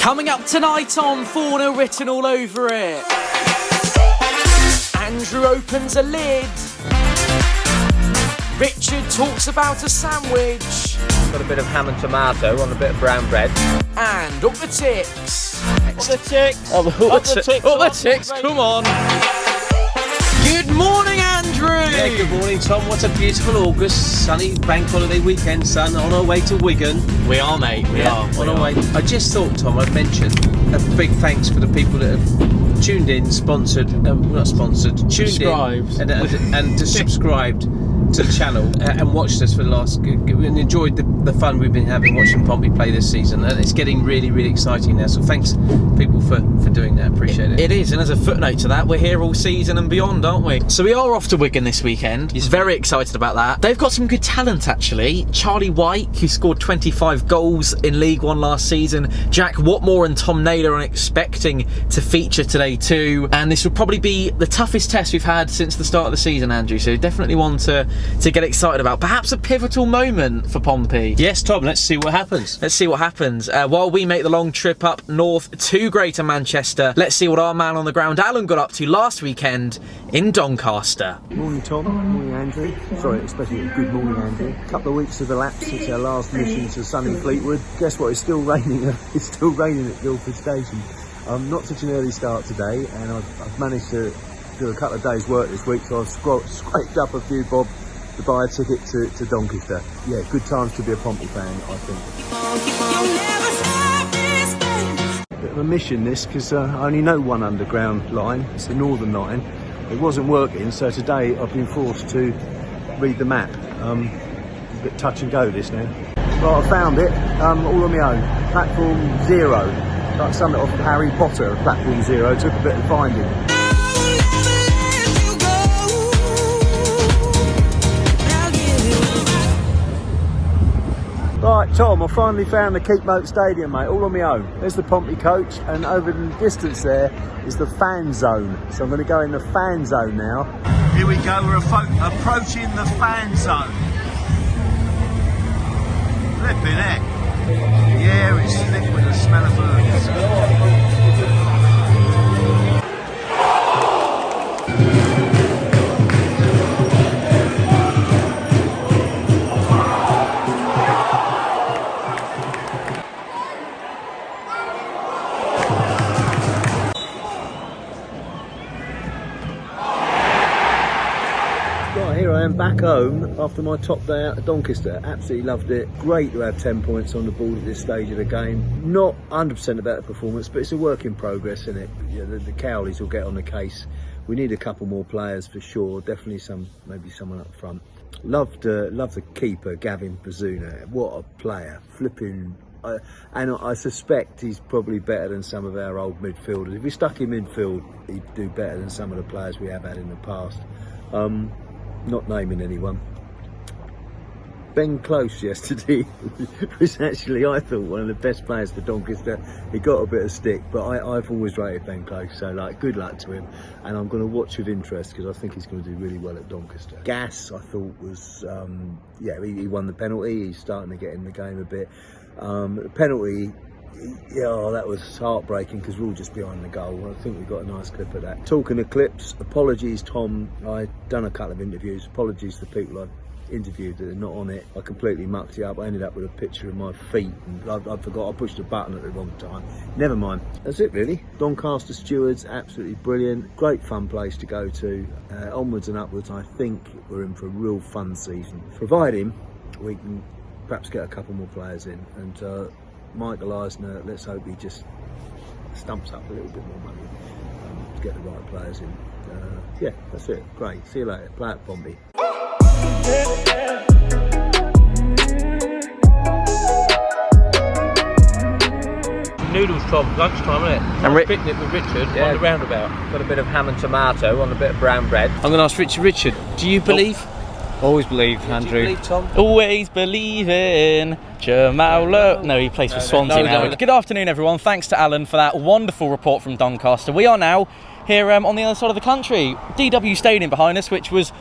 Coming up tonight on Fournilwrittenalloverit, Andrew opens a lid. Richard talks about a sandwich. Got a bit of ham and tomato on a bit of brown bread. And up the ticks. Up the ticks! Up the ticks, come on. Good morning, Andrew! Yeah, good morning, Tom. What a beautiful August, sunny bank holiday weekend, son. On our way to Wigan. We are, mate. We are. On our way. I just thought, Tom, I'd mention a big thanks for the people that have tuned in, sponsored, not sponsored, tuned subscribed. In and subscribed to the channel and watched us for the last and enjoyed the fun we've been having watching Pompey play this season, and it's getting really, really exciting now. So thanks people for doing that. Appreciate it. It is, and as a footnote to that, we're here all season and beyond, aren't we? So we are off to Wigan this weekend. He's very excited about that. They've got some good talent, actually. Charlie White, who scored 25 goals in League One last season. Jack Watmore and Tom Naylor are expecting to feature today too. And this will probably be the toughest test we've had since the start of the season, Andrew. So definitely one to get excited about. Perhaps a pivotal moment for Pompey. Yes, Tom, let's see what happens. Let's see what happens. While we make the long trip up north to Greater Manchester, let's see what our man on the ground, Alan, got up to last weekend in Doncaster. Morning, Tom. Morning, Andrew. Sorry, especially good morning, Andrew. A couple of weeks have elapsed since our last mission to sunny Fleetwood. Guess what? It's still raining. It's still raining at Guildford Station. Not such an early start today, and I've managed to do a couple of days' work this week, so I've scraped up a few bob to buy a ticket to Doncaster. Yeah, good times to be a Pompey fan, I think. Bit of a mission this, because I only know one underground line. It's the Northern Line. It wasn't working, so today I've been forced to read the map. A bit touch and go this now. Right, I found it, all on my own. Platform 0, like something off Harry Potter, Platform 0. Took a bit of finding. Right, Tom, I finally found the Keepmoat Stadium, mate, all on my own. There's the Pompey coach, and over in the distance there is the fan zone. So I'm going to go in the fan zone now. Here we go, we're approaching the fan zone. Flipping heck. The air is thick with the smell of burgers. Here I am back home after my top day out at Doncaster. Absolutely loved it. Great to have 10 points on the board at this stage of the game. Not 100% about the performance, but it's a work in progress, isn't it? Yeah, the Cowleys will get on the case. We need a couple more players for sure. Definitely maybe someone up front. Loved the keeper, Gavin Bazuna. What a player. Flipping. And I suspect he's probably better than some of our old midfielders. If we stuck him in midfield, he'd do better than some of the players we have had in the past. Not naming anyone. Ben Close yesterday was actually, I thought, one of the best players for Doncaster. He got a bit of stick, but I've always rated Ben Close, so like, good luck to him. And I'm going to watch with interest because I think he's going to do really well at Doncaster. Gas, I thought, was, yeah, he won the penalty. He's starting to get in the game a bit. The penalty, yeah, that was heartbreaking because we're all just behind the goal. I think we got a nice clip of that. Talking of clips, apologies, Tom. I've done a couple of interviews. Apologies to people I've interviewed that are not on it. I completely mucked it up. I ended up with a picture of my feet, and I forgot I pushed a button at the wrong time. Never mind. That's it, really. Doncaster Stewards, absolutely brilliant. Great fun place to go to. Onwards and upwards. I think we're in for a real fun season, providing we can perhaps get a couple more players in. And Michael Eisner, let's hope he just stumps up a little bit more money to get the right players in. Yeah, that's it. Great. See you later. Play at Pompey. Noodles, Tom, lunchtime, isn't it? And picnic with Richard on the roundabout. Got a bit of ham and tomato on a bit of brown bread. I'm going to ask Richard, do you believe? Always believe, Andrew. Do you believe, Tom? Always believe in Jamal. No, he plays for Swansea now. Good afternoon, everyone. Thanks to Alan for that wonderful report from Doncaster. We are now here on the other side of the country. DW Stadium behind us, which was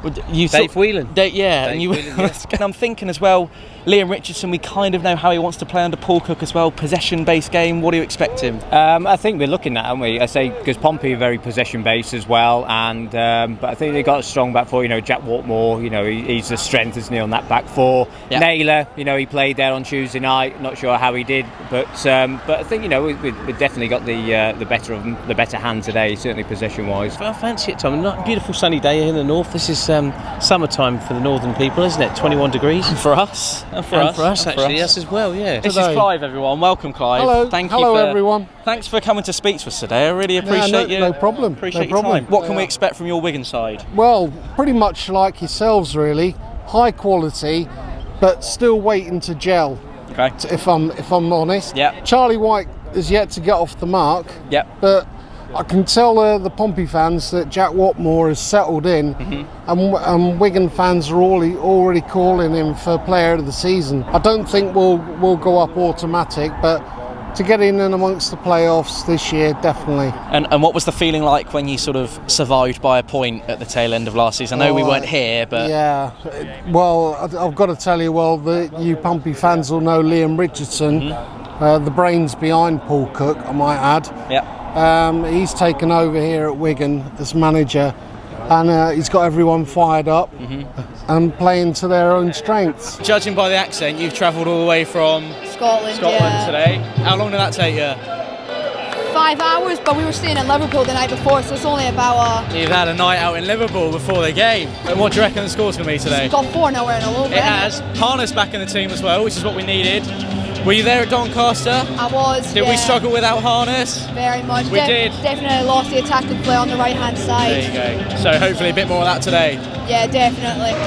Dave Whelan. And I'm thinking as well, Liam Richardson, we kind of know how he wants to play under Paul Cook as well, possession-based game. What do you expect him? I think we're looking at, aren't we? I say because Pompey are very possession-based as well, and but I think they got a strong back four. Jack Watmore, he's the strength, isn't he, on that back four. Yep. Naylor, he played there on Tuesday night. Not sure how he did, but I think we definitely got the better of them, the better hand today, certainly possession-wise. I fancy it, Tom. A beautiful sunny day here in the north. This is summertime for the northern people, isn't it? 21 degrees for us. And for us, actually, yes, as well, yeah. This is Clive, everyone. Welcome, Clive. Hello. Hello, everyone. Thanks for coming to speak to us today. I really appreciate you. No problem. Appreciate your time. What can we expect from your Wigan side? Well, pretty much like yourselves, really. High quality, but still waiting to gel. Okay. If I'm honest. Yeah. Charlie White is yet to get off the mark. Yeah. But I can tell the Pompey fans that Jack Watmore has settled in, and Wigan fans are already calling him for Player of the Season. I don't think we'll go up automatic, but to get in and amongst the playoffs this year, definitely. And what was the feeling like when you sort of survived by a point at the tail end of last season? I know we weren't here, but... Yeah, well, I've got to tell you, you Pompey fans will know Liam Richardson, the brains behind Paul Cook, I might add. Yeah. He's taken over here at Wigan as manager, and he's got everyone fired up and playing to their own strengths. Judging by the accent, you've travelled all the way from Scotland today. How long did that take you? 5 hours, but we were staying in Liverpool the night before, so it's only about You've had a night out in Liverpool before the game. And what do you reckon the score's going to be today? It's got 4-0. It has. Harness back in the team as well, which is what we needed. Were you there at Doncaster? I was. Did we struggle without Harness? Very much. We did. Definitely lost the attacking play on the right hand side. There you go. So hopefully a bit more of that today. Yeah, definitely.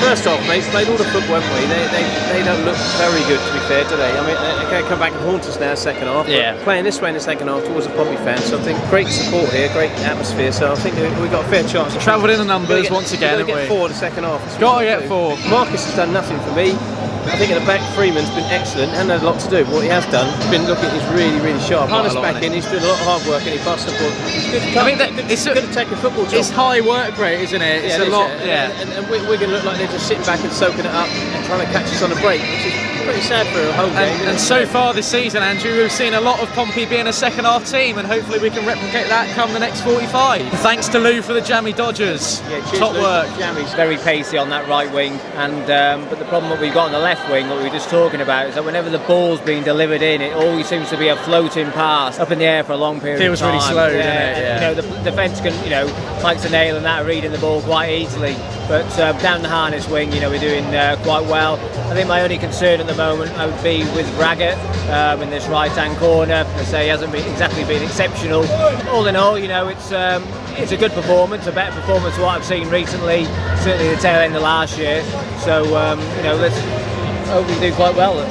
First off, mate, played all the football, haven't we? They don't look very good, to be fair, do they? I mean, they're going to come back and haunt us now, second half. Yeah. Playing this way in the second half towards the Pompey fans, so I think great support here, great atmosphere. So I think we've got a fair chance. Travelled in the numbers once again, haven't we? Got to get 4 in the second half. Got to get 4. Marcus has done nothing for me. I think at the back, Freeman's been excellent, hasn't had a lot to do. But what he has done, he's been looking, he's really sharp. Harness back in, he's doing a lot of hard work and he passed the ball. He's good to come. It's good to take a football job. It's high work rate, isn't it? It's a lot. Yeah. And Wigan look like they're just sitting back and soaking it up and trying to catch us on a break, which is pretty sad for a home game. And so far this season, Andrew, we've seen a lot of Pompey being a second half team, and hopefully we can replicate that come the next 45. Thanks to Lou for the jammy dodgers. Yeah, top Lou, work. He's very pacey on that right wing, and but the problem that we've got on the left wing, what we were just talking about, is that whenever the ball's being delivered in, it always seems to be a floating pass up in the air for a long period Feels of time. really slow, doesn't it? Yeah. The defence can, like to nail and that, are reading the ball quite easily. But down the Harness wing, we're doing quite well. I think my only concern at the moment would be with Braggett in this right-hand corner. I say he hasn't exactly been exceptional. All in all, it's a good performance, a better performance than what I've seen recently, certainly the tail end of last year. So, let's hope we do quite well.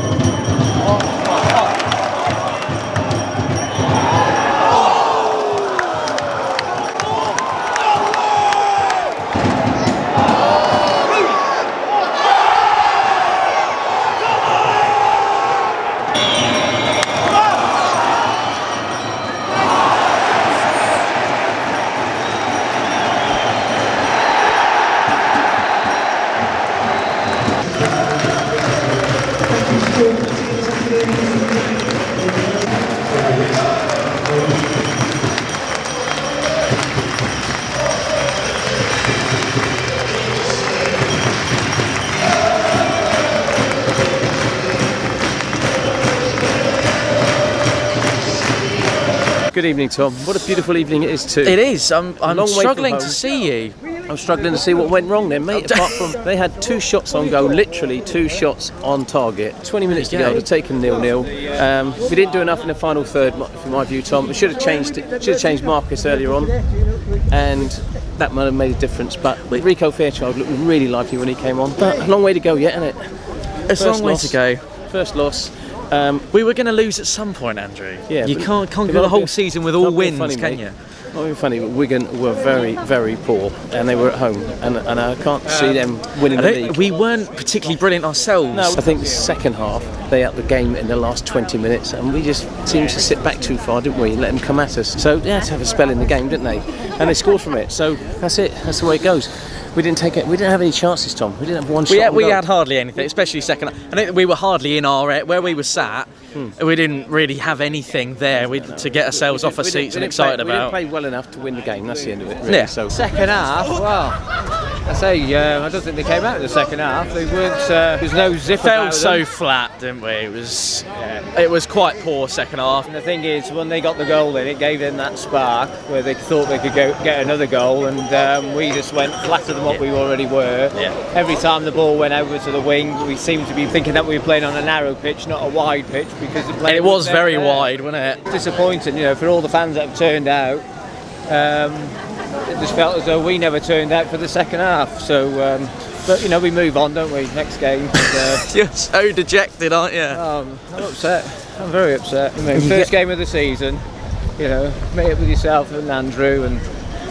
Good evening, Tom. What a beautiful evening it is too. It is. I'm Long way struggling from to home. see you. I'm struggling to see what went wrong then, mate. Apart from they had 2 shots on goal, literally 2 shots on target. 20 minutes to go, they've taken 0-0. We didn't do enough in the final third, from my view, Tom. We should have changed Marcus earlier on, and that might have made a difference. But Rico Fairchild looked really lively when he came on. But a long way to go yet, isn't it? It's a long way to go. First loss. We were going to lose at some point, Andrew. Yeah, you can't go the whole season with all wins, can you? Not even funny, but Wigan were very, very poor, and they were at home, and I can't see them winning the league. We weren't particularly brilliant ourselves. No, I think the second half they upped the game in the last 20 minutes, and we just seemed to sit back too far, didn't we? And let them come at us. So they had to have a spell in the game, didn't they? And they scored from it. So that's it. That's the way it goes. We didn't take it. We didn't have any chances, Tom. We didn't have one shot. We had hardly anything, especially second. I think we were hardly in our where we were sat. We didn't really have anything there to get ourselves off our seats and excited about. We didn't play well enough to win the game. That's the end of it. Really. Yeah. So Second half, well, I say I don't think they came out in the second half. They weren't. There's no zip. Felt so flat, didn't we? It was quite poor second half. And the thing is, when they got the goal in, it gave them that spark where they thought they could get another goal, and we just went flatter than what we already were. Yeah. Every time the ball went over to the wing, we seemed to be thinking that we were playing on a narrow pitch, not a wide pitch, because the play It was very wide, wasn't it? Disappointing, for all the fans that have turned out. It just felt as though we never turned out for the second half. So, but we move on, don't we? Next game. You're so dejected, aren't you? I'm upset. I'm very upset. First game of the season. Meet up with yourself and Andrew and.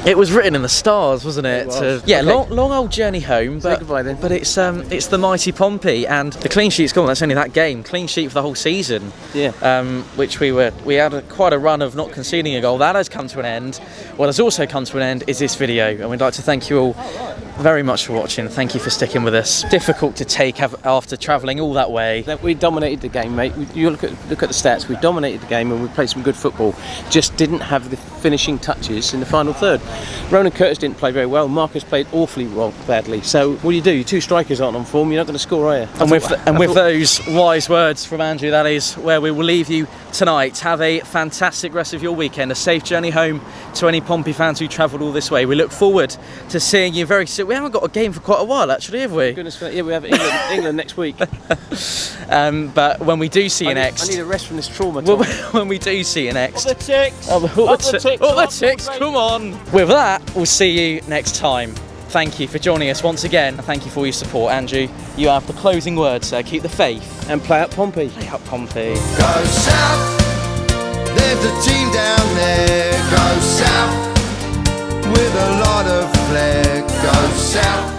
It was written in the stars, wasn't it? Okay. Long old journey home, Say goodbye then. But it's the mighty Pompey, and the clean sheet's gone. That's only that game. Clean sheet for the whole season. Yeah. Which we had quite a run of not conceding a goal. That has come to an end. What has also come to an end is this video, and we'd like to thank you all very much for watching. Thank you for sticking with us. Difficult to take after travelling all that way. We dominated the game, mate. You look at the stats. We dominated the game and we played some good football. Just didn't have the finishing touches in the final third. Ronan Curtis didn't play very well. Marcus played awfully badly. So what do? Your 2 strikers aren't on form. You're not going to score, are you? And with those wise words from Andrew, that is where we will leave you tonight. Have a fantastic rest of your weekend. A safe journey home to any Pompey fans who travelled all this way. We look forward to seeing you very soon. We haven't got a game for quite a while, actually, have we? Goodness, yeah, we have England next week. But when we do see you next, I need a rest from this trauma. Tom. When we do see you next, All the ticks. all the ticks, come on. With that, we'll see you next time. Thank you for joining us once again. Thank you for your support, Andrew. You have the closing words, sir. Keep the faith And play at Pompey. Play up Pompey. Go south, there's a team down there. Go south, with a lot of flair. Go south.